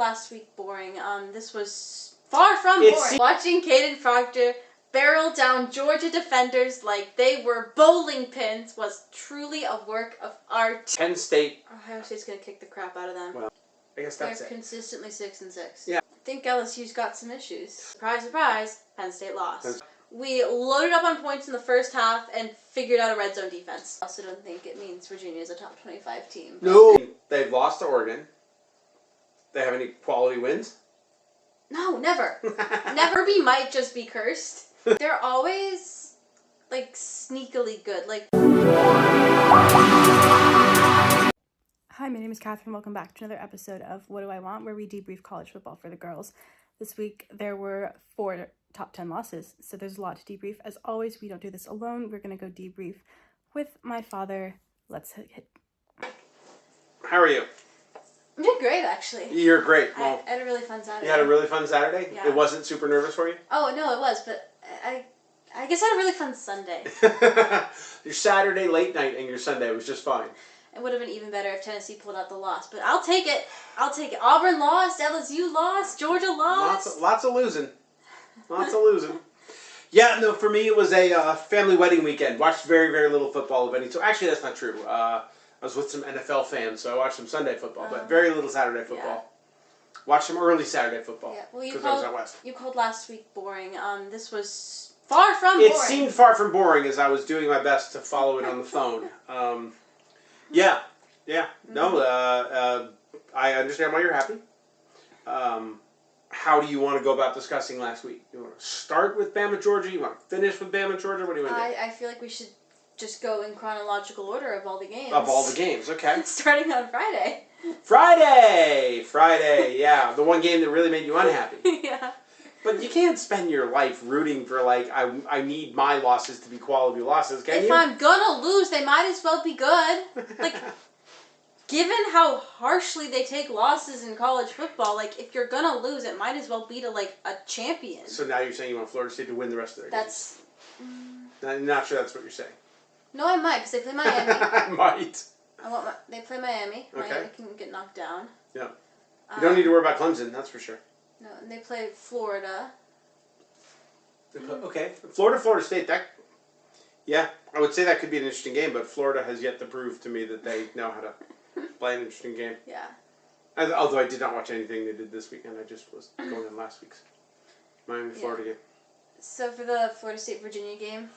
last week boring. This was far from boring. Watching Caden Proctor barrel down Georgia defenders like they were bowling pins was truly a work of art. Penn State. Ohio State's gonna kick the crap out of them. Well, I guess that's They're it. consistently 6-6. Yeah. I think LSU's got some issues. Surprise, surprise, Penn State lost. We loaded up on points in the first half and figured out a red zone defense. I also don't think it means Virginia is a top 25 team. No. They've lost to Oregon. They have any quality wins? No, never. Never. Be might just be cursed. They're always, like, sneakily good. Like. Hi, my name is Catherine. Welcome back to another episode of What Do I Want, where we debrief college football for the girls. This week, there were 4 top 10 losses, so there's a lot to debrief. As always, we don't do this alone. We're going to go debrief with my father. Let's hit. How are you? I'm doing great, actually. You're great. Well, I had a really fun Saturday. You had a really fun Saturday? Yeah. It wasn't super nervous for you? Oh, no, it was, but I guess I had a really fun Sunday. Your Saturday late night and your Sunday was just fine. It would have been even better if Tennessee pulled out the loss, but I'll take it. Auburn lost, LSU lost, Georgia lost. Lots of losing. Lots of losing. Yeah, no, for me it was a family wedding weekend. Watched very, very little football, if any. So actually that's not true. I was with some NFL fans, so I watched some Sunday football, but very little Saturday football. Yeah. Watched some early Saturday football. Yeah, well, because I was out west. You called last week boring. This was far from boring. It seemed far from boring as I was doing my best to follow it on the phone. Yeah. No, I understand why you're happy. How do you want to go about discussing last week? You want to start with Bama, Georgia? You want to finish with Bama, Georgia? What do you want to do? I feel like we should just go in chronological order of all the games. Of all the games, okay. Starting on Friday. Friday, yeah. The one game that really made you unhappy. Yeah. But you can't spend your life rooting for, like, I need my losses to be quality losses, can you? If I'm gonna lose, they might as well be good. Like, given how harshly they take losses in college football, like, if you're gonna lose, it might as well be to, like, a champion. So now you're saying you want Florida State to win the rest of their games? I'm not sure that's what you're saying. No, I might, because they play Miami. I might. They play Miami. Okay. Miami can get knocked down. Yeah. You don't need to worry about Clemson, that's for sure. No, and they play Florida. Okay. Florida State, yeah, I would say that could be an interesting game, but Florida has yet to prove to me that they know how to play an interesting game. Yeah. Although I did not watch anything they did this weekend, I just was going in last week's Miami-Florida game. So for the Florida State-Virginia game?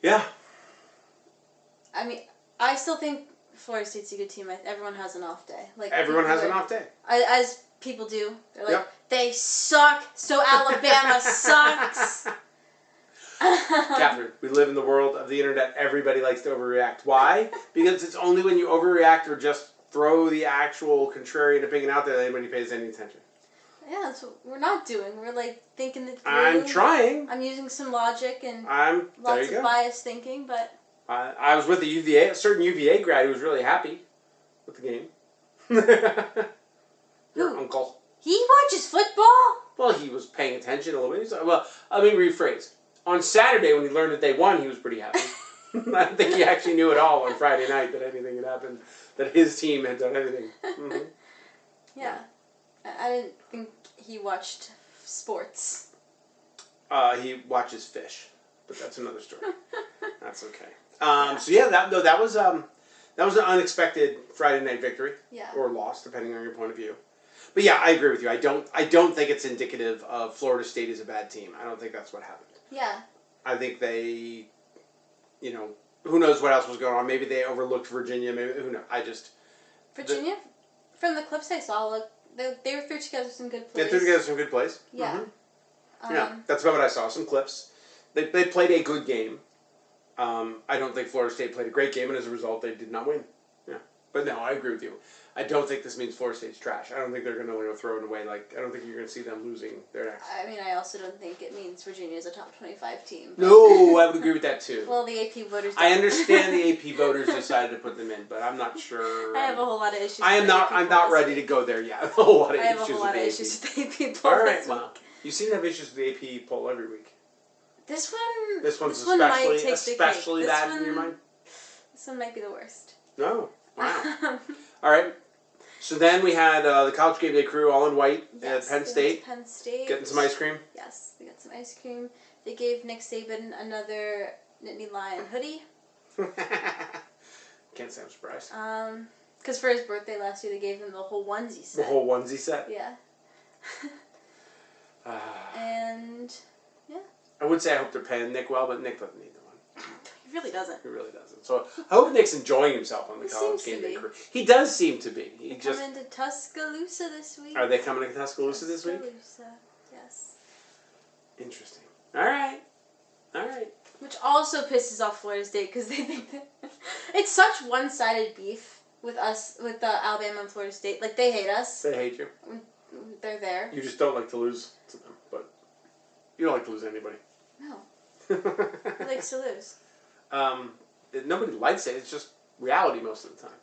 Yeah. I mean, I still think Florida State's a good team. Everyone has an off day. Like everyone has an off day. As people do. They're like, they suck, so Alabama sucks. Catherine, we live in the world of the internet. Everybody likes to overreact. Why? Because it's only when you overreact or just throw the actual contrarian opinion out there that anybody pays any attention. Yeah, that's what we're not doing. We're, like, thinking it through. I'm trying. I'm using some logic and lots of biased thinking, but... I was with a certain UVA grad who was really happy with the game. Your uncle. He watches football? Well, he was paying attention a little bit. Well, let me rephrase. On Saturday, when he learned that they won, he was pretty happy. I don't think he actually knew at all on Friday night that anything had happened, that his team had done anything. Mm-hmm. Yeah. I didn't think he watched sports. He watches fish, but that's another story. That's okay. So yeah, that was an unexpected Friday night victory, or loss, depending on your point of view. But yeah, I agree with you. I don't think it's indicative of Florida State as a bad team. I don't think that's what happened. Yeah. I think they, who knows what else was going on. Maybe they overlooked Virginia. Maybe who knows. Virginia, from the clips I saw, they were through together some good plays. They threw together some good plays. Yeah. Mm-hmm. Yeah, that's about what I saw. Some clips. They played a good game. I don't think Florida State played a great game, and as a result, they did not win. Yeah, but no, I agree with you. I don't think this means Florida State's trash. I don't think they're going to throw it away. I don't think you're going to see them losing their next. I mean, I also don't think it means Virginia is a top 25 team. No, I would agree with that too. Well, the AP voters. I understand the AP voters decided to put them in, but I'm not sure. I have a whole lot of issues. I'm not ready to go there yet. I have a whole lot of issues with the AP poll. All right, well, you seem to have issues with the AP poll every week. This one's especially bad in your mind? This one might be the worst. No. Wow. All right. So then we had the college game day crew all in white yes, at Penn State. Penn State. Getting some ice cream. Yes, we got some ice cream. They gave Nick Saban another Nittany Lion hoodie. Can't say I'm surprised. Because for his birthday last year, they gave him the whole onesie set. The whole onesie set? Yeah. And, yeah. I would say I hope they're paying Nick well, but Nick doesn't need the money. He really doesn't. He really doesn't. So I hope Nick's enjoying himself on the college game day crew. He does seem to be. They're coming to Tuscaloosa this week. Are they coming to Tuscaloosa this week? Tuscaloosa, yes. Interesting. All right. Which also pisses off Florida State because they think that it's such one-sided beef with us, with Alabama and Florida State. Like, they hate us. They hate you. They're there. You just don't like to lose to them, but you don't like to lose to anybody. No. Who likes to lose? Nobody likes it. It's just reality most of the time.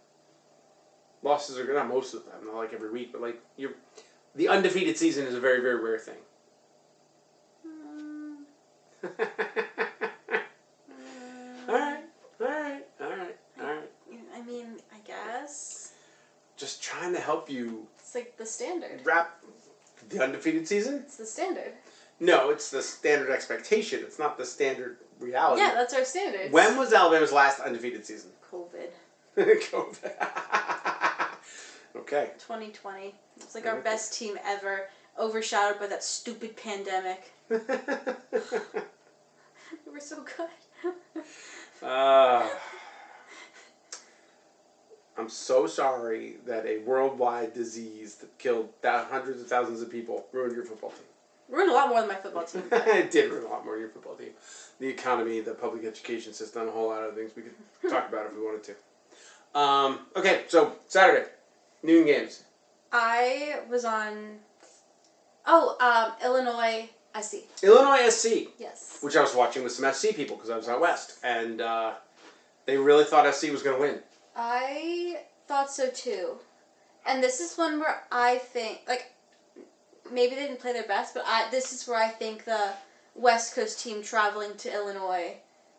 Losses are good, not most of the time, not like every week, but like the undefeated season is a very, very rare thing. All right. I mean, I guess. Just trying to help you. It's like the standard. Wrap the undefeated season? It's the standard. No, it's the standard expectation. It's not the standard reality. Yeah, that's our standard. When was Alabama's last undefeated season? COVID. Okay. 2020. It's like our best team ever, overshadowed by that stupid pandemic. We were so good. I'm so sorry that a worldwide disease that killed hundreds of thousands of people ruined your football team. Ruined a lot more than my football team. It did ruin a lot more than your football team. The economy, the public education system, a whole lot of things we could talk about if we wanted to. Okay, so Saturday, noon games. I was on, Illinois SC. Illinois SC. Yes. Which I was watching with some SC people because I was out west. And they really thought SC was going to win. I thought so too. And this is one where I think, like, maybe they didn't play their best, but this is where I think the West Coast team traveling to Illinois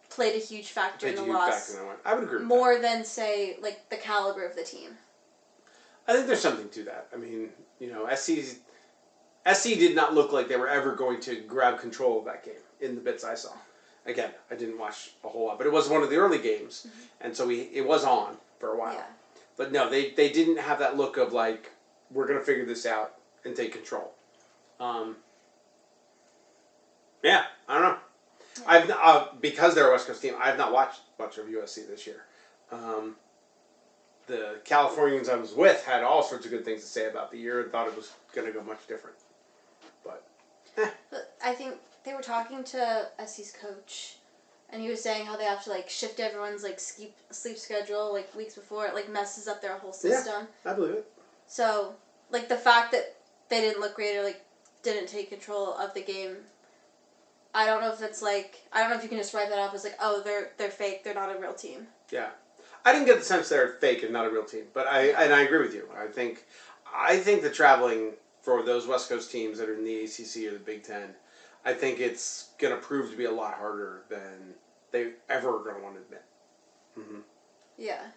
played a huge factor in the loss. I would agree with more than, say, like, the caliber of the team. I think there's something to that. I mean, SC did not look like they were ever going to grab control of that game in the bits I saw. Again, I didn't watch a whole lot, but it was one of the early games, and so it was on for a while. Yeah. But no, they didn't have that look of like, we're going to figure this out and take control. Yeah, I don't know. I've because they're a West Coast team, I have not watched much of USC this year. The Californians I was with had all sorts of good things to say about the year and thought it was going to go much different. But I think they were talking to SC's coach, and he was saying how they have to like shift everyone's like sleep schedule like weeks before. It like messes up their whole system. Yeah, I believe it. So like the fact that they didn't look great or like didn't take control of the game, I don't know if it's like, I don't know if you can just write that off as like, oh, they're fake, they're not a real team. Yeah. I didn't get the sense they're fake and not a real team, but I agree with you. I think the traveling for those West Coast teams that are in the ACC or the Big Ten, I think it's going to prove to be a lot harder than they ever are going to want to admit. Mm-hmm. Yeah.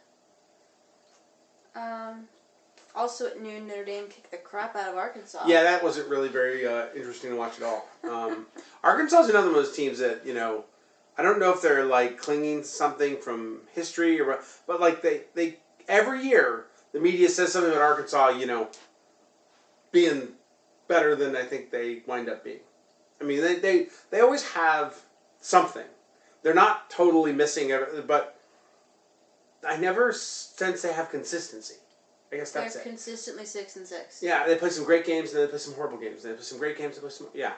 Also at noon, Notre Dame kicked the crap out of Arkansas. Yeah, that wasn't really very interesting to watch at all. Arkansas is another one of those teams that, I don't know if they're like clinging to something from history but like they every year the media says something about Arkansas, being better than I think they wind up being. I mean, they always have something. They're not totally missing everything, but I never sense they have consistency. I guess that's They're it. consistently 6-6. Yeah, they play some great games and then they play some horrible games. They play some great games and play some yeah.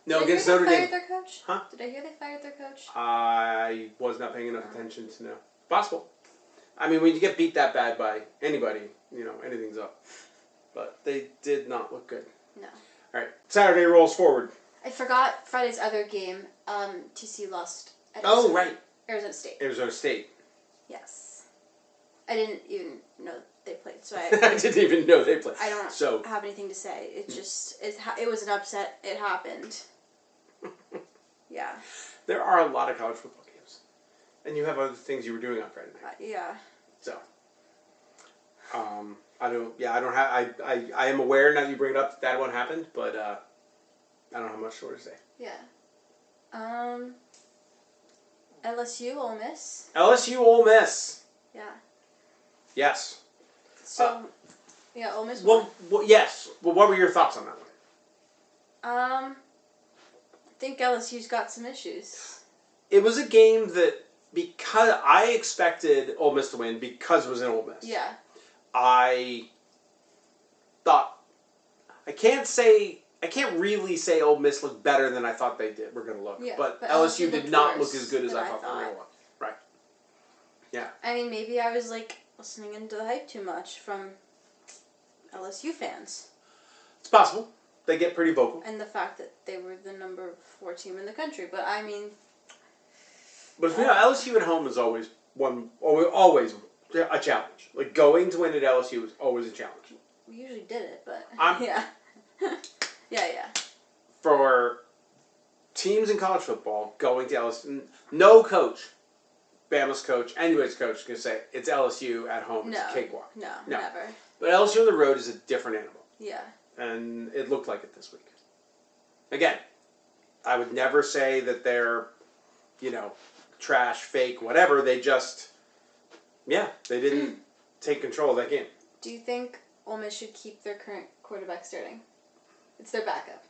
No, Did against I hear Notre they Dame. fired their coach? Huh? Did I hear they fired their coach? I was not paying enough attention to know. Possible. I mean, when you get beat that bad by anybody, anything's up. But they did not look good. No. All right, Saturday rolls forward. I forgot Friday's other game. TCU lost at Arizona State. Arizona State. Yes. I didn't even know they played, so I didn't even know they played. I don't have anything to say. It just it was an upset. It happened. Yeah. There are a lot of college football games, and you have other things you were doing on Friday night. Yeah. So. I am aware now that you bring it up that one happened, but I don't have much more to say. Yeah. LSU, Ole Miss. LSU, Ole Miss. Yeah. Yes. So, yeah, Ole Miss won. Well, yes. Well, what were your thoughts on that one? I think LSU's got some issues. It was a game that, because I expected Ole Miss to win because it was in Ole Miss. Yeah. I thought, I can't really say Ole Miss looked better than I thought they were going to look. Yeah, but LSU did not look as good as I thought they were going to look. Right. Yeah. I mean, maybe I was listening into the hype too much from LSU fans. It's possible. They get pretty vocal. And the fact that they were the number 4 team in the country. But I mean... But LSU at home is always a challenge. Like, going to win at LSU is always a challenge. We usually did it, but... yeah. yeah. For teams in college football, going to LSU... No coach, Bama's coach, anybody's coach, is going to say, it's LSU at home. It's a cakewalk. No, never. But LSU on the road is a different animal. Yeah. And it looked like it this week. Again, I would never say that they're, trash, fake, whatever. They just, they didn't take control of that game. Do you think Ole Miss should keep their current quarterback starting? It's their backup.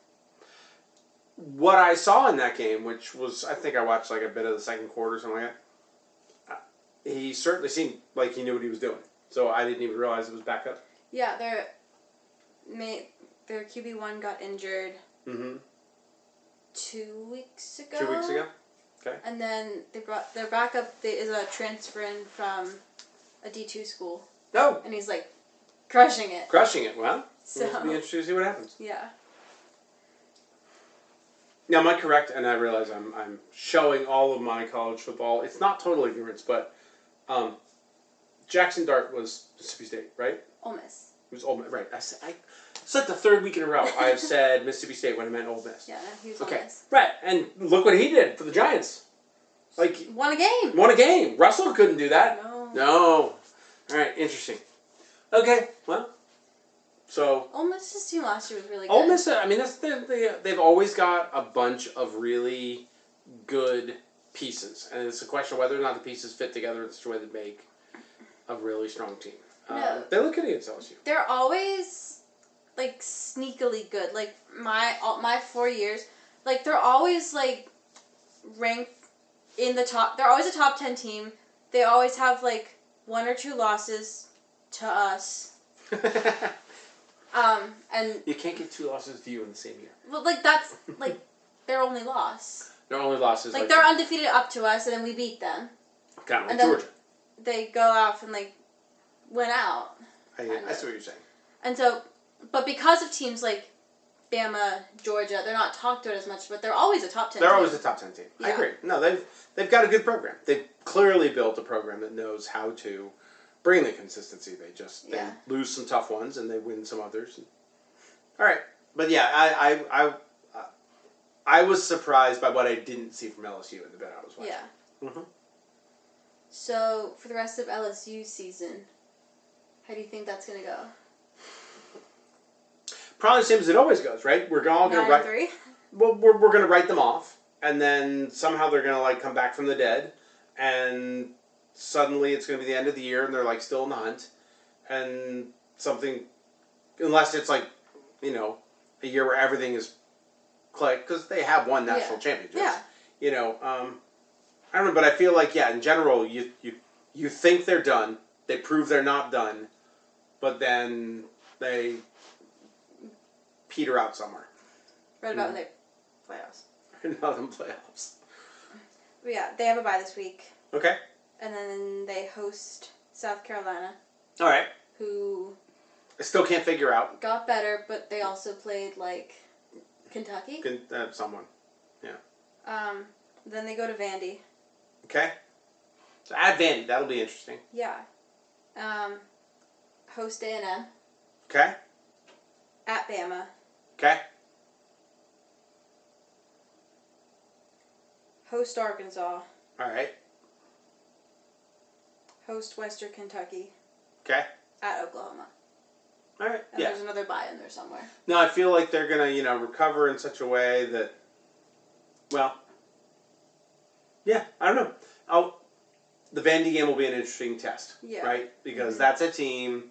What I saw in that game, which was, I think I watched a bit of the second quarter or something like that, he certainly seemed like he knew what he was doing. So I didn't even realize it was backup. Yeah, their QB1 got injured 2 weeks ago. 2 weeks ago? Okay. And then they brought their backup is a transfer in from a D2 school. Oh. And he's crushing it. Well, it'll be interesting to see what happens. Yeah. Now, am I correct? And I realize I'm showing all of my college football. It's not total ignorance, but Jackson Dart was Mississippi State, right? Ole Miss. It was Ole Miss, right. It's like the third week in a row I have said Mississippi State when I meant Ole Miss. Yeah, he was Ole Miss. Right, and look what he did for the Giants. Won a game. Russell couldn't do that. No. All right, interesting. Okay, well, so... Ole Miss's team last year was really good. Ole Miss, they've always got a bunch of really good pieces. And it's a question of whether or not the pieces fit together in such a way that make a really strong team. No. They look good against LSU. They're always, sneakily good. My 4 years, they're always, ranked in the top... They're always a top 10 team. They always have, 1 or 2 losses to us. And... You can't get 2 losses to you in the same year. Well, that's, their only loss. Their only losses. They're undefeated up to us, and then we beat them. Kind of like Georgia. They go out and, went out. I see what you're saying. And so, but because of teams like Bama, Georgia, they're not talked about as much, but they're always a top 10 team. They're always a top 10 team. Yeah. I agree. No, they've got a good program. They've clearly built a program that knows how to bring the consistency. They lose some tough ones and they win some others. All right. But yeah, I was surprised by what I didn't see from LSU in the bit I was watching. Yeah. Mm-hmm. So, for the rest of LSU's season, how do you think that's going to go? Probably the same as it always goes, right? We're all going to write. 9-3? Well, we're going to write them off, and then somehow they're going to come back from the dead, and suddenly it's going to be the end of the year, and they're still in the hunt, and something, unless it's a year where everything is clicked, because they have won national championships. Yeah. I don't know, but I feel in general, you think they're done. They prove they're not done, but then they peter out somewhere. Right about when they playoffs. Not in playoffs. But yeah, they have a bye this week. Okay. And then they host South Carolina. All right. Who... I still can't figure out. Got better, but they also played, Kentucky. Someone. Yeah. Then they go to Vandy. Okay. So at Vandy, that'll be interesting. Yeah. Host A&M. Okay. At Bama. Okay. Host Arkansas. All right. Host Western Kentucky. Okay. At Oklahoma. All right. And there's another bye in there somewhere. No, I feel like they're going to, recover in such a way that, well, yeah, I don't know. The Vandy game will be an interesting test, right? Because that's a team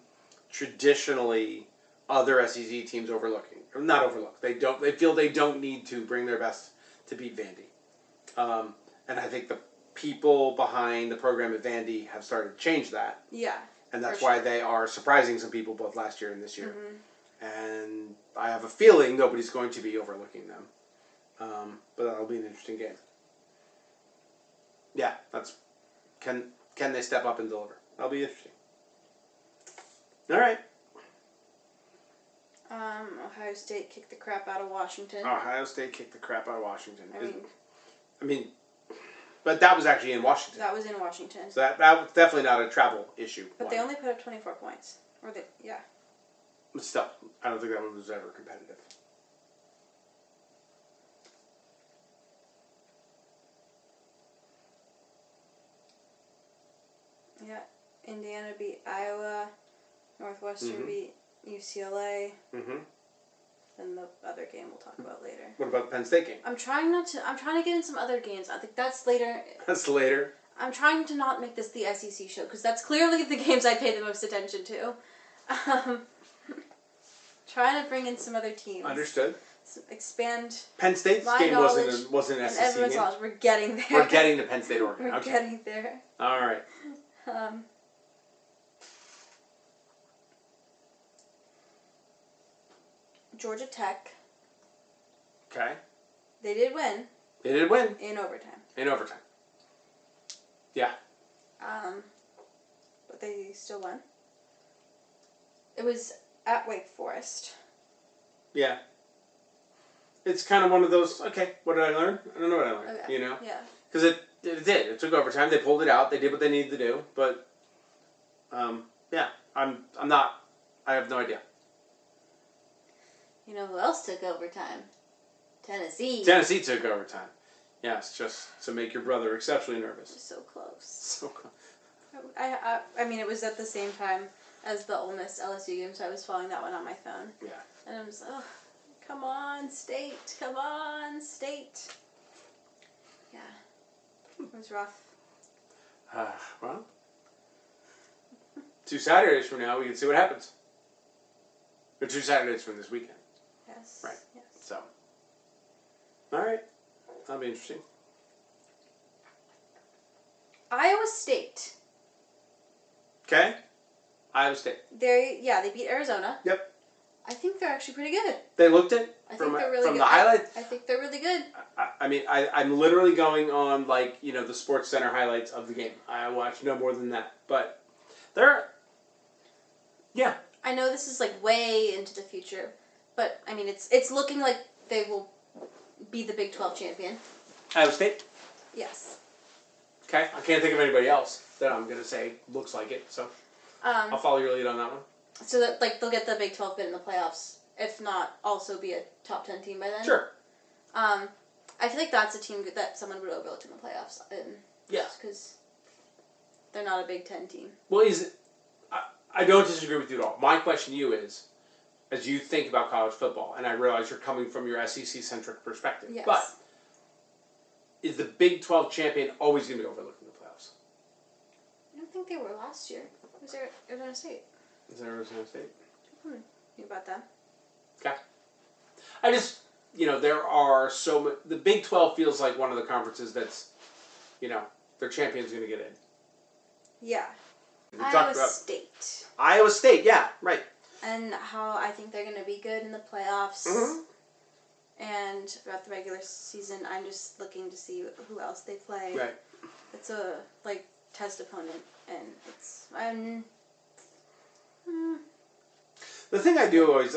traditionally other SEC teams overlooking. Or not overlook. They feel they don't need to bring their best to beat Vandy. And I think the people behind the program at Vandy have started to change that. Yeah. And that's why they are surprising some people both last year and this year. And I have a feeling nobody's going to be overlooking them. But that'll be an interesting game. Yeah, that's... Can they step up and deliver? That'll be interesting. All right. Ohio State kicked the crap out of Washington. Ohio State kicked the crap out of Washington. I mean, but that was actually in Washington. That was in Washington. So that was definitely not a travel issue. But they only put up 24 points. But still, I don't think that one was ever competitive. Yeah, Indiana beat Iowa. Northwestern beat UCLA. Then the other game we'll talk about later. What about the Penn State game? I'm trying to get in some other games. I think that's later. That's later. I'm trying to not make this the SEC show because that's clearly the games I pay the most attention to. Trying to bring in some other teams. Understood. Expand. Penn State's game wasn't an SEC game. We're getting there. We're getting to Penn State, Oregon. We're getting there. All right. Georgia Tech. Okay. They did win. They did win. In overtime. Yeah. But they still won. It was at Wake Forest. Yeah. It's kind of one of those, okay, what did I learn? I don't know what I learned, Okay. Yeah. Because it did. It took overtime. They pulled it out. They did what they needed to do. But, yeah, I have no idea. You know who else took overtime? Tennessee. Tennessee took overtime. Yes, just to make your brother exceptionally nervous. So close. So close. I mean, it was at the same time as the Ole Miss LSU game, so I was following that one on my phone. Yeah. And I was, come on, State. Come on, State. Yeah. It was rough. Well, 2 Saturdays from now, we can see what happens. Or 2 Saturdays from this weekend. Yes. Right. Yes. So. All right. That'll be interesting. Iowa State. Okay. Iowa State. They beat Arizona. Yep. I think they're actually pretty good. They looked it? I think they're really good. From the highlights? I think they're really good. I'm literally going on, the Sports Center highlights of the game. I watched no more than that. But yeah. I know this is, way into the future. But, I mean, it's looking like they will be the Big 12 champion. Iowa State? Yes. Okay. I can't think of anybody else that I'm going to say looks like it. So I'll follow your lead on that one. So that they'll get the Big 12 bid in the playoffs, if not also be a top 10 team by then. Sure. I feel like that's a team that someone would overlook in the playoffs. Yeah. Because they're not a Big 10 team. Well, I don't disagree with you at all. My question to you is, as you think about college football, and I realize you're coming from your SEC-centric perspective, yes. But is the Big 12 champion always going to be overlooked in the playoffs? I don't think they were last year. Was there Arizona State? Is there Arizona State? Knew about that. Okay. I just, there are so many... The Big 12 feels like one of the conferences that's, their champion's going to get in. Yeah. Iowa State. Iowa State, yeah, right. And how I think they're going to be good in the playoffs. Mm-hmm. And throughout the regular season, I'm just looking to see who else they play. Right. It's a, test opponent, and it's... The thing I do always...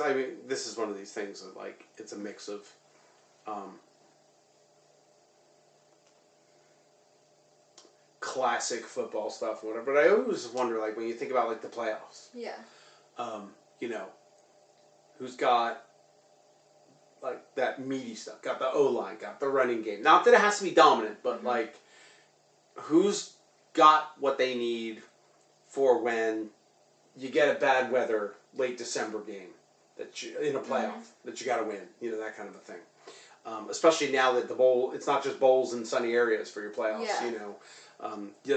this is one of these things that, it's a mix of... classic football stuff, whatever. But I always wonder, when you think about, the playoffs. Yeah. Who's got, that meaty stuff. Got the O-line, got the running game. Not that it has to be dominant, but, who's got what they need for when you get a bad weather late December game that you, in a playoff that you got to win. You know, that kind of a thing. Especially now that the bowl, it's not just bowls in sunny areas for your playoffs. Yeah. You know,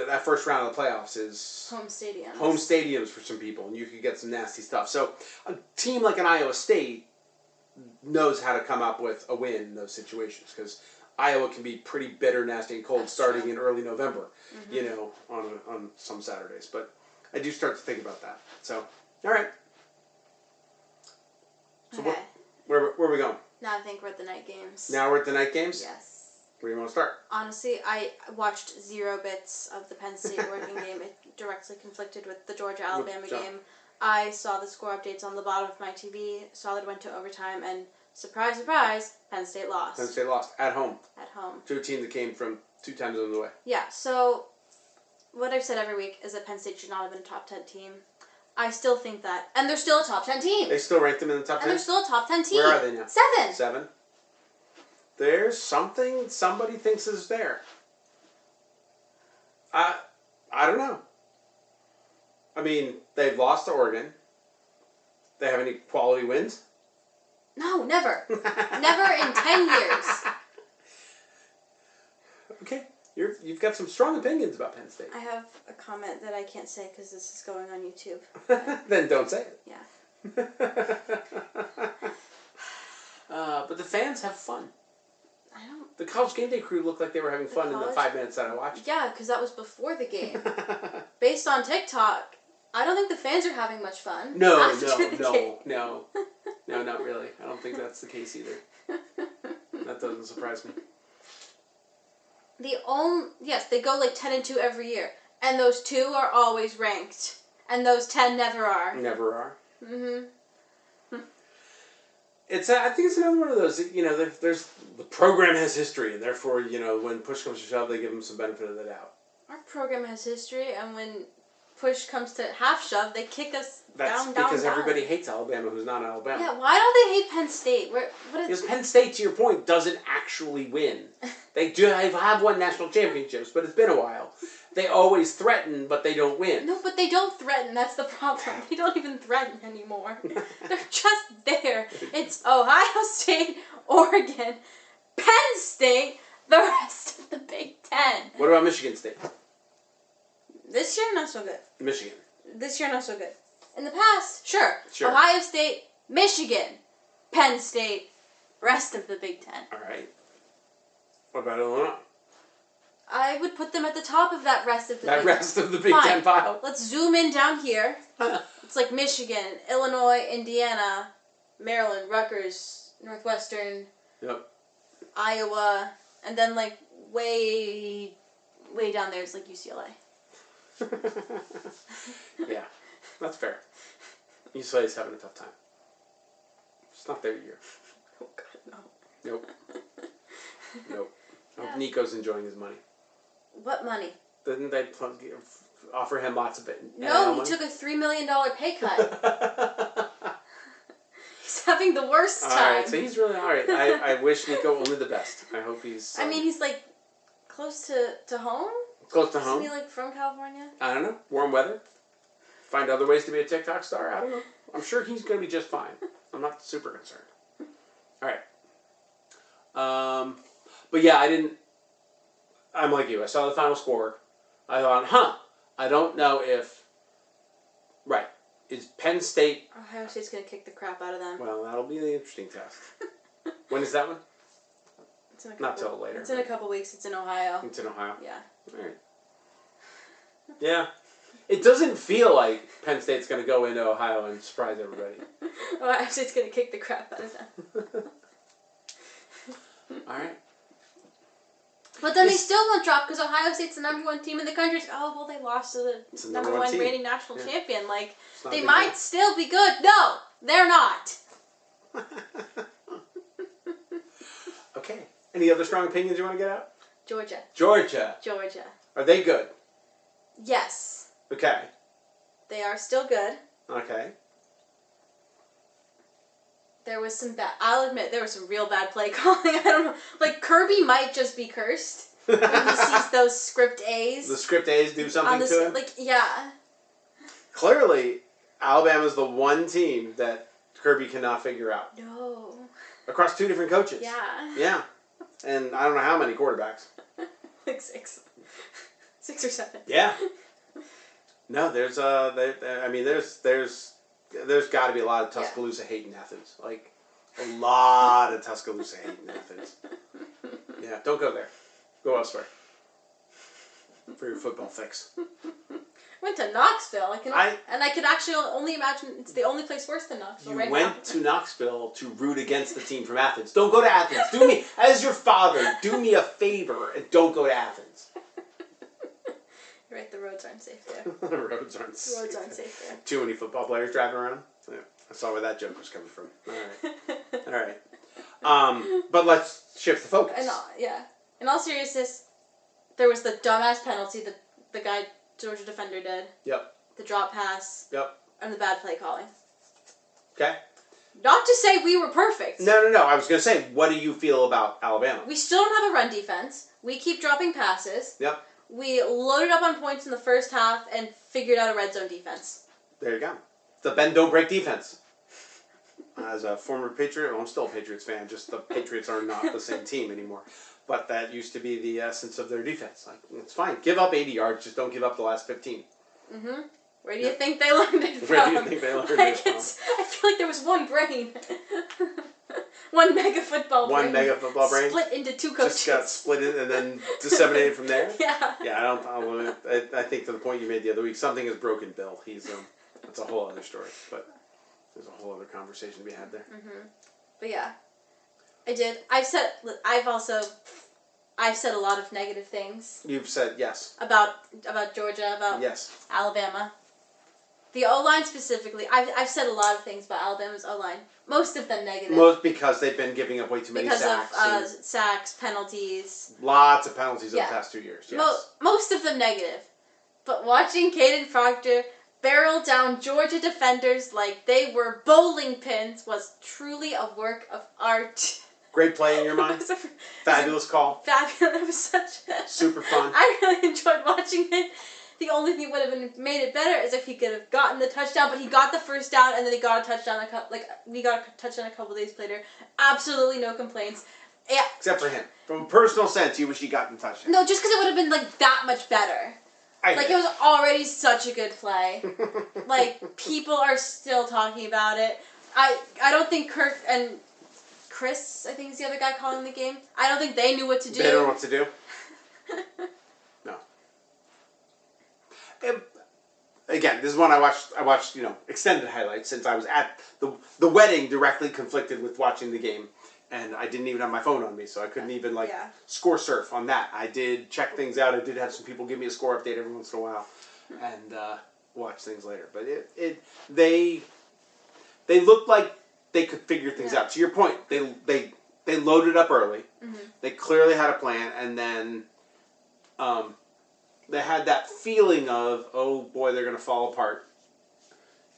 that first round of the playoffs is home stadiums. Home stadiums for some people, and you could get some nasty stuff. So a team like an Iowa State knows how to come up with a win in those situations because Iowa can be pretty bitter, nasty, and cold starting in early November. You know, on some Saturdays. But I do start to think about that. So, all right. So okay. Where are we going? Now I think we're at the night games. Now we're at the night games? Yes. Where do you want to start? Honestly, I watched 0 bits of the Penn State Oregon game. It directly conflicted with the Georgia-Alabama game. I saw the score updates on the bottom of my TV, saw that it went to overtime, and surprise, surprise, Penn State lost. Penn State lost. At home. At home. To a team that came from 2 times on the way. Yeah, so what I've said every week is that Penn State should not have been a top 10 team. I still think that. And they're still a top 10 team. They still rank them in the top 10? And they're still a top 10 team. Where are they now? 7. 7? There's something somebody thinks is there. I don't know. I mean, they've lost to Oregon. They have any quality wins? No, never. Never in 10 years. Okay. You've got some strong opinions about Penn State. I have a comment that I can't say because this is going on YouTube. Then don't say it. Yeah. But the fans have fun. I don't... The College Game Day crew looked like they were having fun in the 5 minutes that I watched. Yeah, because that was before the game. Based on TikTok, I don't think the fans are having much fun. No, not really. I don't think that's the case either. That doesn't surprise me. Yes, they go like 10-2 every year, and those 2 are always ranked, and those 10 never are. Never are. Mm-hmm. I think it's another one of those. You know, there's the program has history, and therefore, you know, when push comes to shove, they give them some benefit of the doubt. Our program has history, and when push comes to half shove, they kick us down. That's because everybody hates Alabama who's not Alabama. Yeah, why don't they hate Penn State? Because Penn State, to your point, doesn't actually win. They do have won national championships, but it's been a while. They always threaten, but they don't win. No, but they don't threaten. That's the problem. They don't even threaten anymore. They're just there. It's Ohio State, Oregon, Penn State, the rest of the Big Ten. What about Michigan State? This year, not so good. Michigan. This year, not so good. In the past, sure. Ohio State, Michigan, Penn State, rest of the Big Ten. All right. What about Illinois? I would put them at the top of that rest of the Big Ten pile. Let's zoom in down here. It's like Michigan, Illinois, Indiana, Maryland, Rutgers, Northwestern, Iowa, and then like way down there is like UCLA. Yeah, that's fair. UCLA's having a tough time. It's not their year. Oh God, no. Nope. I hope Nico's enjoying his money. What money? Didn't they offer him lots of it? No, he took a $3 million pay cut. He's having the worst time. Alright, so he's really alright. I wish Nico only the best. I hope he's... I mean, he's like close to home? Close to home? Isn't he like from California? I don't know. Warm weather? Find other ways to be a TikTok star? I don't know. I'm sure he's going to be just fine. I'm not super concerned. Alright. But yeah, I'm like you. I saw the final score. I thought, I don't know if... Right. Is Penn State... Ohio State's going to kick the crap out of them. Well, that'll be the interesting test. When is that one? It's in Not till later. It's in a couple weeks. It's in Ohio. It's in Ohio? Yeah. Alright. Yeah. It doesn't feel like Penn State's going to go into Ohio and surprise everybody. Ohio State's going to kick the crap out of them. Alright. But then they still won't drop because Ohio State's the number 1 team in the country. They lost to the number 1 reigning national champion. Like, they might still be good. No, they're not. Okay. Any other strong opinions you want to get out? Georgia. Are they good? Yes. Okay. They are still good. Okay. There was some I'll admit, there was some real bad play calling. I don't know. Like, Kirby might just be cursed when he sees those script A's. The script A's do something to him? Like, yeah. Clearly, Alabama's the one team that Kirby cannot figure out. No. Across 2 different coaches. Yeah. Yeah. And I don't know how many quarterbacks. Like 6. 6 or 7. Yeah. No, there's got to be a lot of Tuscaloosa hate in Athens. Like, a lot of Tuscaloosa hate in Athens. Yeah, don't go there. Go elsewhere. For your football fix. Went to Knoxville. I could actually only imagine it's the only place worse than Knoxville right now. You went to Knoxville to root against the team from Athens. Don't go to Athens. Do me, as your father, do me a favor and don't go to Athens. You're right, the roads aren't safe there. The roads aren't safe there. Too many football players driving around? Yeah, I saw where that joke was coming from. All right. But let's shift the focus. In all seriousness, there was the dumbass penalty that the guy Georgia defender did. Yep. The drop pass. Yep. And the bad play calling. Okay. Not to say we were perfect. No. I was going to say, what do you feel about Alabama? We still don't have a run defense. We keep dropping passes. Yep. We loaded up on points in the first half and figured out a red zone defense. There you go. The bend don't break defense. As a former Patriot, I'm still a Patriots fan, just the Patriots are not the same team anymore. But that used to be the essence of their defense. Like, it's fine. Give up 80 yards, just don't give up the last 15. Mm-hmm. Where do you think they learned it from? Where do you think they learned it from? I feel like there was one brain. One mega football brain. Split into 2 coaches. Just got split in and then disseminated from there? Yeah. Yeah, I think to the point you made the other week, something has broken Bill. He's, that's a whole other story. But there's a whole other conversation to be had there. Mm-hmm. But yeah. I did. I've said a lot of negative things. You've said yes. About Georgia, about Alabama. The O-line specifically, I've said a lot of things about Alabama's O-line. Most of them negative. Most because they've been giving up way too many sacks. Because of sacks, penalties. Lots of penalties over the past 2 years, yes. Most of them negative. But watching Caden Proctor barrel down Georgia defenders like they were bowling pins was truly a work of art. Great play in your mind? Fabulous call. Fabulous. It was such super fun. I really enjoyed watching it. The only thing would have made it better is if he could have gotten the touchdown, but he got the first down and then he got a touchdown we got a touchdown a couple days later. Absolutely no complaints. Yeah. Except for him. From a personal sense, you wish he got the touchdown. No, just because it would have been that much better. It was already such a good play. People are still talking about it. I don't think Kirk and Chris, I think is the other guy calling the game. I don't think they knew what to do. They don't know what to do? No. Again, this is one I watched, extended highlights since I was at the wedding directly conflicted with watching the game. And I didn't even have my phone on me, so I couldn't even score surf on that. I did check things out. I did have some people give me a score update every once in a while, and watch things later. But they looked like they could figure things out. To your point, they loaded up early. Mm-hmm. They clearly had a plan, and then they had that feeling of, oh boy, they're going to fall apart,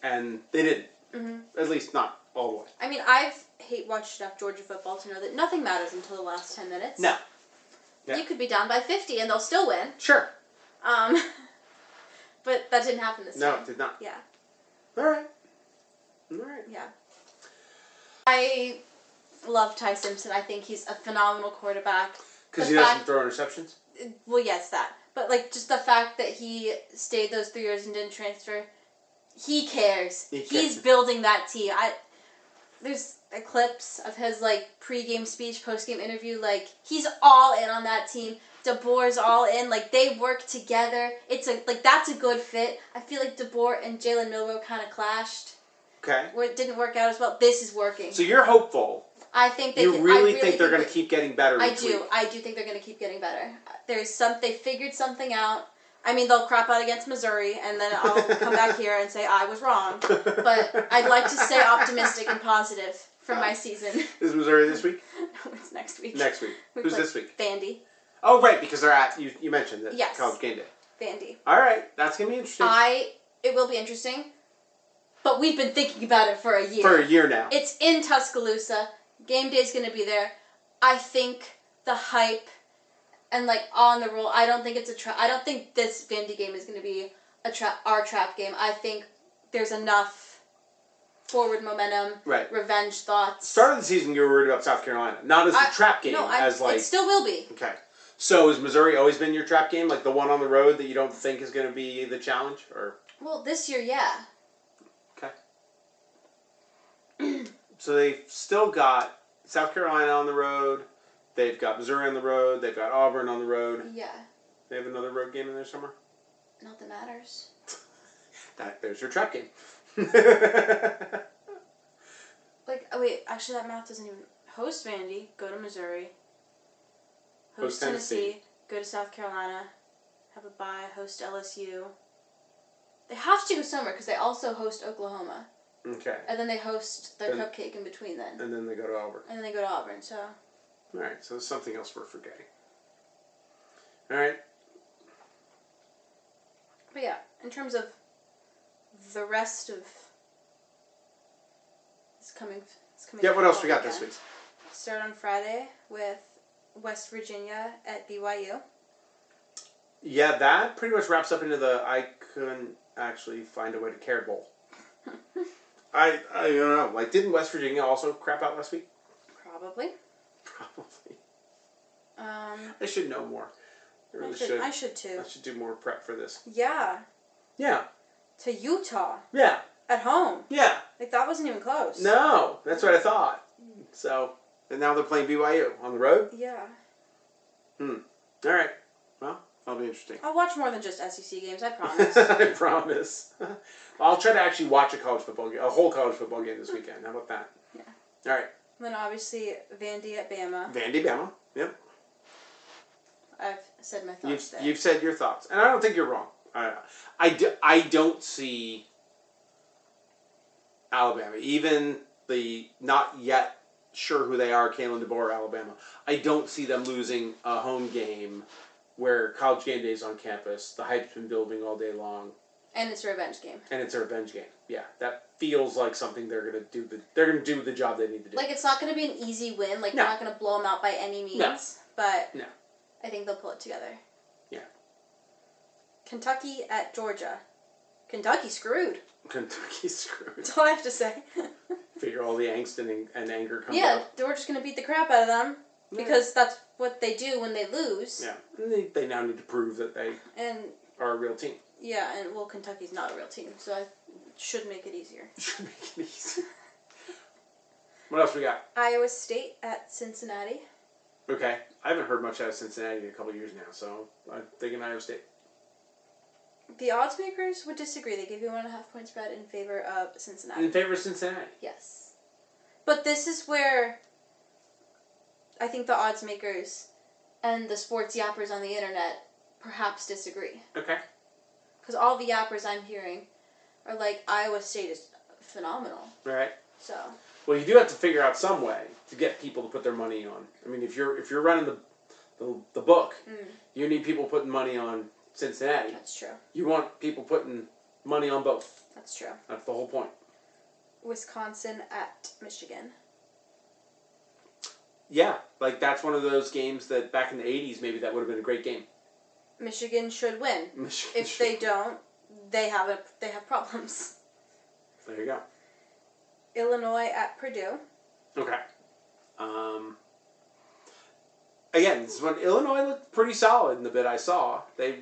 and they didn't. Mm-hmm. At least not all the way. I mean, I've watched enough Georgia football to know that nothing matters until the last 10 minutes. No. Yeah. You could be down by 50 and they'll still win. Sure. But that didn't happen this time. No, it did not. Yeah. All right. Yeah. I love Ty Simpson. I think he's a phenomenal quarterback. Because he doesn't throw interceptions? Well, yes, that. But, just the fact that he stayed those 3 years and didn't transfer, he cares. He's building that team. There's clips of his, pre-game speech, post-game interview. He's all in on that team. DeBoer's all in. They work together. It's that's a good fit. I feel like DeBoer and Jalen Milroe kind of clashed. Okay. Where it didn't work out as well. This is working. So you're hopeful. I think you really think they're going to keep getting better. I do think they're going to keep getting better. They figured something out. I mean, they'll crap out against Missouri, and then I'll come back here and say I was wrong. But I'd like to stay optimistic and positive for my season. Is Missouri this week? No, it's next week. Next week. Who's this week? Vandy. Oh, right, because they're at, you mentioned that College Game Day. Vandy. All right, that's going to be interesting. It will be interesting, but we've been thinking about it for a year. For a year now. It's in Tuscaloosa. Game Day's going to be there. I think the hype and on the roll. I don't think it's a trap. I don't think this Vandy game is going to be our trap game. I think there's enough forward momentum, right. revenge thoughts. Start of the season, you were worried about South Carolina. Not as a trap game, as like... It still will be. Okay. So has Missouri always been your trap game? Like the one on the road that you don't think is going to be the challenge? Or Well, this year, yeah. Okay. So they've still got South Carolina on the road. They've got Missouri on the road. They've got Auburn on the road. Yeah. They have another road game in there somewhere? Not that matters. There's your trap game. Like, oh wait, actually that math doesn't even... Host Vandy, go to Missouri. Host Tennessee, go to South Carolina. Have a bye, host LSU. They have to go somewhere because they also host Oklahoma. Okay. And then they host their cupcake in between then. And then they go to Auburn. And then they go to Auburn, so... Alright, so there's something else we're forgetting. Alright. But yeah, in terms of the rest of... It's coming yeah, what else we got this week? Start on Friday with West Virginia at BYU. Yeah, that pretty much wraps up into the I couldn't actually find a way to care bowl. I don't know. Like, didn't West Virginia also crap out last week? Probably. I should know more. I really should. I should too. I should do more prep for this. Yeah. Yeah. To Utah. Yeah. At home. Yeah. Like, that wasn't even close. No, that's what I thought. So, and now they're playing BYU on the road? Yeah. All right. Well, that'll be interesting. I'll watch more than just SEC games, I promise. I promise. I'll try to actually watch a whole college football game this weekend. How about that? Yeah. All right. And then obviously Vandy at Bama. Bama. Yep. I've said my thoughts there. You've said your thoughts, and I don't think you're wrong. I don't see Alabama, even the not yet sure who they are, Kalen DeBoer, Alabama. I don't see them losing a home game where College Game Day is on campus. The hype's been building all day long. And it's a revenge game. Yeah, that feels like something they're gonna do. They're gonna do the job they need to do. Like, it's not gonna be an easy win. Like, they're not gonna blow them out by any means. No. But no. I think they'll pull it together. Yeah. Kentucky at Georgia. Kentucky screwed. That's all I have to say. Figure all the angst and anger comes out. Yeah, Georgia's going to beat the crap out of them because that's what they do when they lose. Yeah, and they now need to prove that they are a real team. Yeah, and well, Kentucky's not a real team, so I should make it easier. What else we got? Iowa State at Cincinnati. Okay, I haven't heard much out of Cincinnati in a couple of years now, so I'm thinking Iowa State. The odds makers would disagree. They give you 1.5 point spread in favor of Cincinnati. In favor of Cincinnati? Yes. But this is where I think the odds makers and the sports yappers on the internet perhaps disagree. Okay. Because all the yappers I'm hearing are like, Iowa State is phenomenal. Right. So. Well, you do have to figure out some way to get people to put their money on. I mean, if you're running the book, you need people putting money on Cincinnati. That's true. You want people putting money on both. That's true. That's the whole point. Wisconsin at Michigan. Yeah, like that's one of those games that back in the 80s, maybe that would have been a great game. Michigan should win. If they don't, they have problems. There you go. Illinois at Purdue. Okay. Again, this is when Illinois looked pretty solid in the bit I saw. They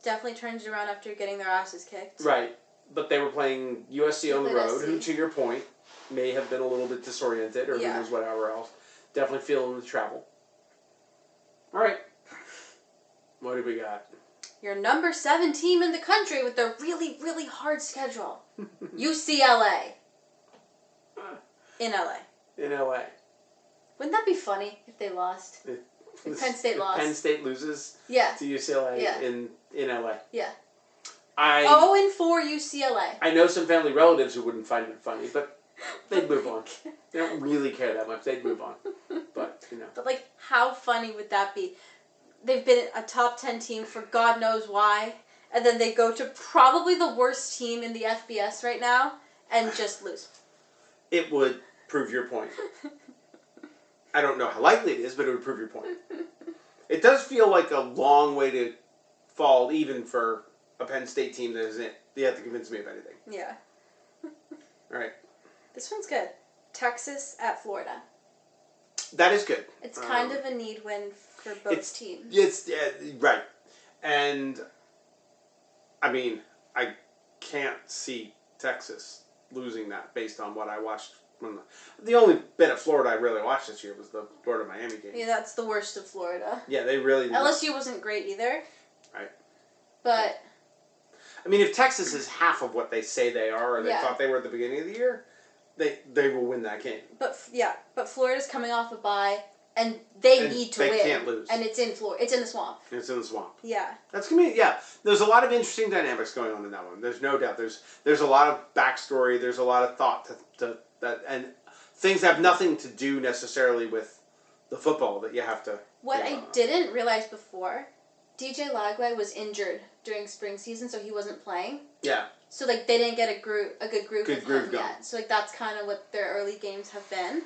definitely turned it around after getting their asses kicked. Right. But they were playing USC on the road, who, to your point, may have been a little bit disoriented or who knows whatever else. Definitely feeling the travel. All right. What do we got? Your number 7 team in the country with a really, really hard schedule. UCLA. In LA. In LA. Wouldn't that be funny if they lost? If Penn State lost. Penn State loses to UCLA in LA. Yeah. 0-4 UCLA. I know some family relatives who wouldn't find it funny, but they'd move on. They don't really care that much. They'd move on. But, you know. But, like, how funny would that be? They've been a top 10 team for God knows why, and then they go to probably the worst team in the FBS right now and just lose. It would prove your point. I don't know how likely it is, but it would prove your point. It does feel like a long way to fall, even for a Penn State team that You have to convince me of anything. Yeah. All right. This one's good. Texas at Florida. That is good. It's kind of a need win for both teams. It's right. And, I mean, I can't see Texas losing that based on what I watched. The only bit of Florida I really watched this year was the Florida-Miami game. Yeah, that's the worst of Florida. Yeah, they really... LSU wasn't great either. Right. But... I mean, if Texas is half of what they say they are, or they thought they were at the beginning of the year, they will win that game. But Florida's coming off a bye, and they need to win. They can't lose. And it's in Florida. It's in the swamp. It's in the swamp. Yeah. That's gonna be There's a lot of interesting dynamics going on in that one. There's no doubt. There's a lot of backstory. There's a lot of thought to that, and things have nothing to do necessarily with the football that you have to. What I didn't realize before, DJ Lagway was injured during spring season, so he wasn't playing. Yeah. So they didn't get a good groove with him going. yet. So that's kind of what their early games have been.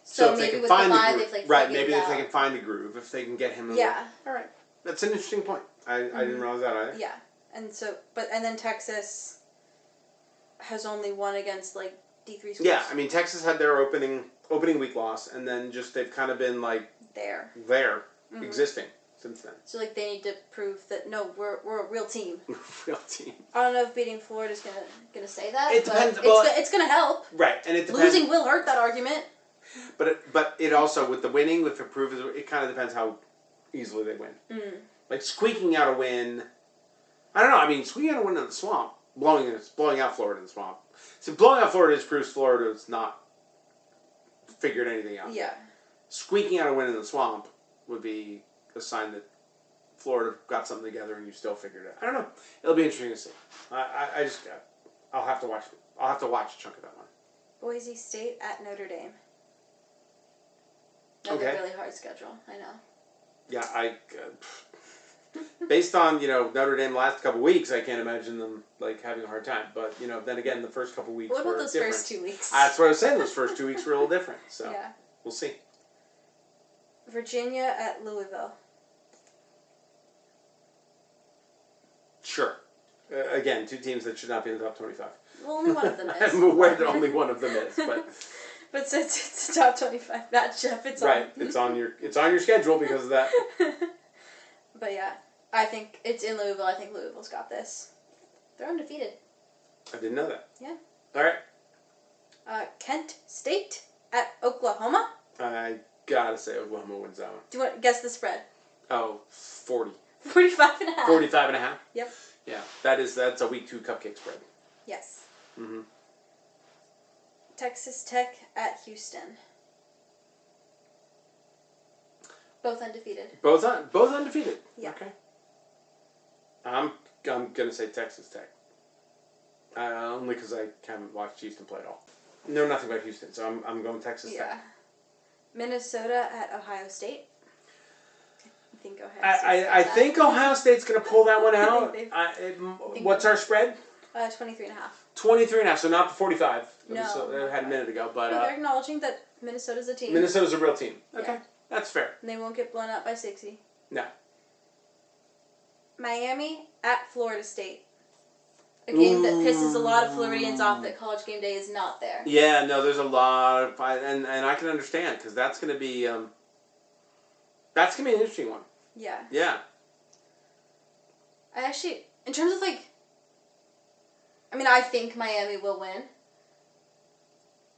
So maybe with the bye, they've maybe if they can find a groove, if they can get him. All right. That's an interesting point. I didn't realize that either. Yeah, and then Texas has only won against D3 schools. Yeah, I mean Texas had their opening week loss, and then just they've kind of been there, existing since then. So they need to prove that no, we're a real team. Real team. I don't know if beating Florida's gonna say that. It depends. It's gonna help. Right, and it depends. Losing will hurt that argument. But it also with the winning, if it proves, it kind of depends how easily they win. Like squeaking out a win. I don't know. I mean, squeaking out a win in the swamp, blowing out Florida in the swamp. So blowing out Florida just proves Florida's not figured anything out. Yeah. Squeaking out a win in the swamp would be a sign that Florida got something together and you still figured it out. I don't know. It'll be interesting to see. I'll have to watch. I'll have to watch a chunk of that one. Boise State at Notre Dame. Another really hard schedule. I know. Yeah, based on Notre Dame last couple weeks, I can't imagine them having a hard time. But then again, the first couple weeks. What about those different. First 2 weeks? That's what I was saying. Those first 2 weeks were a little different. So we'll see. Virginia at Louisville. Sure. Again, two teams that should not be in the top 25. Well, only one of them is. I'm aware that only one of them is, but. But since it's a top 25 matchup, it's right. It's on your schedule because of that. But yeah, I think it's in Louisville. I think Louisville's got this. They're undefeated. I didn't know that. Yeah. All right. Kent State at Oklahoma. I gotta say Oklahoma wins that one. Do you want to guess the spread? Oh, 40. 45.5. 45.5. Yep. Yeah, that's a week 2 cupcake spread. Yes. Mm-hmm. Texas Tech at Houston. Both undefeated. Both undefeated. Yeah. Okay. I'm gonna say Texas Tech. Only because I haven't watched Houston play at all. Know nothing about Houston, so I'm going Texas Tech. Minnesota at Ohio State. I think Ohio State's gonna pull that one out. What's our spread? 23.5. 23.5, so not the 45. No. I had a minute ago, but they're acknowledging that Minnesota's a team. Minnesota's a real team. Okay, yeah. That's fair. And they won't get blown out by 60. No. Miami at Florida State. A game that pisses a lot of Floridians off that College Game Day is not there. Yeah, no, there's a lot of and I can understand because that's gonna be an interesting one. Yeah. Yeah. I actually, in terms of I think Miami will win.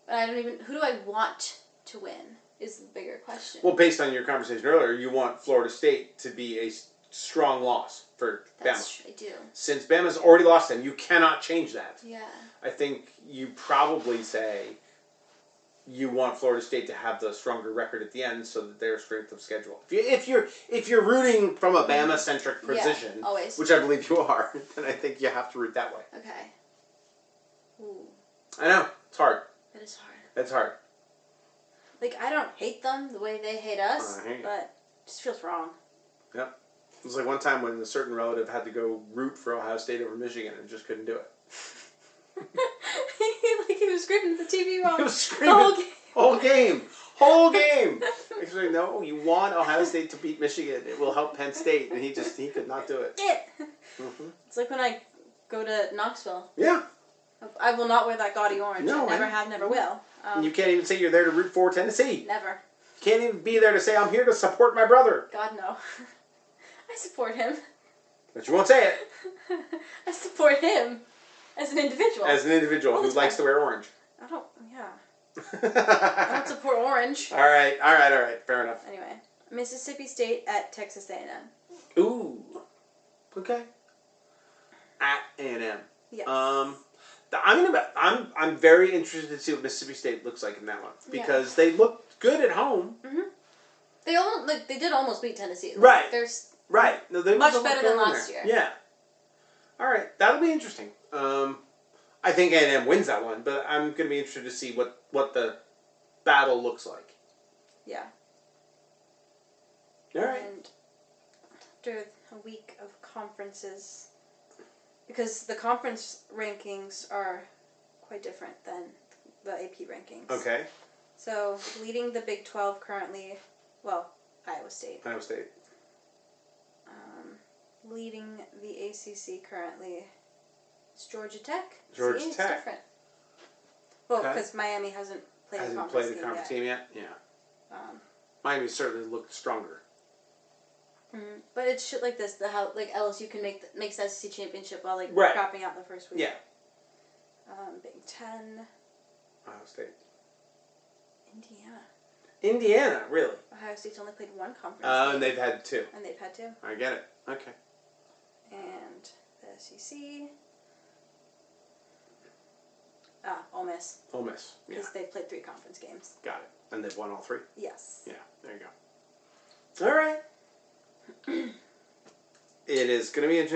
But who do I want to win is the bigger question. Well, based on your conversation earlier, you want Florida State to be a strong loss for Bama. I do. Since Bama's already lost them, you cannot change that. Yeah. I think you probably say you want Florida State to have the stronger record at the end so that their strength of schedule. If you're rooting from a Bama-centric position, always. Which I believe you are, then I think you have to root that way. Okay. Ooh. I know. It's hard. It is hard. It's hard. I don't hate them the way they hate us, but it just feels wrong. Yep. It was like one time when a certain relative had to go root for Ohio State over Michigan and just couldn't do it. He was screaming at the TV wrong. He was screaming whole game. Actually, no, you want Ohio State to beat Michigan. It will help Penn State, and he could not do it. Mm-hmm. It's like when I go to Knoxville. Yeah. I will not wear that gaudy orange. No, never have, never will. You can't even say you're there to root for Tennessee. Never. You can't even be there to say, I'm here to support my brother. God, no. I support him. But you won't say it. I support him as an individual. As an individual who likes to wear orange. I don't support orange. All right. Fair enough. Anyway, Mississippi State at Texas A&M. Ooh. Okay. At A&M. Yes. I'm very interested to see what Mississippi State looks like in that one because they looked good at home. Mm-hmm. They did almost beat Tennessee. Right. Right. No, they much better than last year. Yeah. All right, that'll be interesting. I think A&M wins that one, but I'm going to be interested to see what the battle looks like. Yeah. All right. And after a week of conferences, because the conference rankings are quite different than the AP rankings. Okay. So, leading the Big 12 currently, Iowa State. Leading the ACC currently is Georgia Tech. Georgia It's Tech. Different. Well, because Miami hasn't played a conference team yet. Yeah. Miami certainly looked stronger. Mm-hmm. But it's shit like this, how LSU can makes the SEC championship while crapping out the first week. Yeah. Big Ten. Ohio State. Indiana, really? Ohio State's only played one conference. And they've had two. I get it. Okay. And the SEC. Ole Miss. Ole Miss. Because they've played 3 conference games. Got it. And they've won all 3? Yes. Yeah, there you go. All right. It is going to be an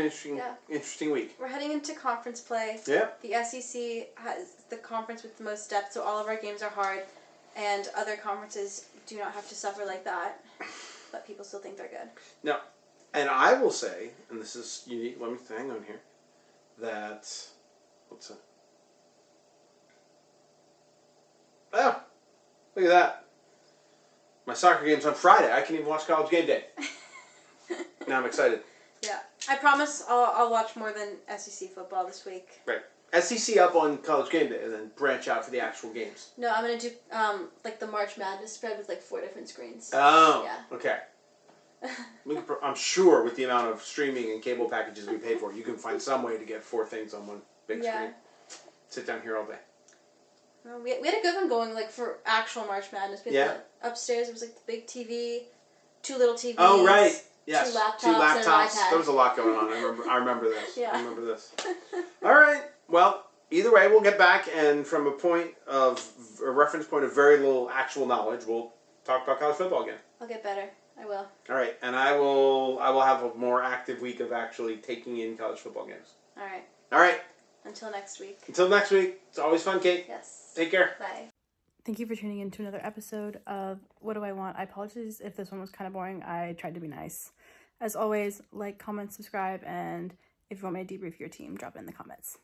interesting week. We're heading into conference play. Yeah. The SEC has the conference with the most depth, so all of our games are hard, and other conferences do not have to suffer like that, but people still think they're good. No. And I will say, and this is unique, let me hang on here, that, what's that? Oh, look at that. My soccer game's on Friday. I can even watch College Game Day. Now I'm excited. Yeah. I promise I'll watch more than SEC football this week. Right. SEC up on College Game Day and then branch out for the actual games. No, I'm going to do the March Madness spread with 4 different screens. Oh, yeah. Okay. I'm sure with the amount of streaming and cable packages we pay for, you can find some way to get 4 things on one big screen. Sit down here all day. Well, we had a good one going for actual March Madness. We had upstairs, it was the big TV, 2 little TVs. Oh, right. Yes. 2 laptops. And an iPad. There was a lot going on. I remember this. Yeah. I remember this. All right. Well, either way, we'll get back, and from a reference point of very little actual knowledge, we'll talk about college football again. I'll get better. I will. All right, and I will have a more active week of actually taking in college football games. All right. All right. Until next week. It's always fun, Kate. Yes. Take care. Bye. Thank you for tuning in to another episode of What Do I Want? I apologize if this one was kind of boring. I tried to be nice. As always, like, comment, subscribe, and if you want me to debrief your team, drop it in the comments.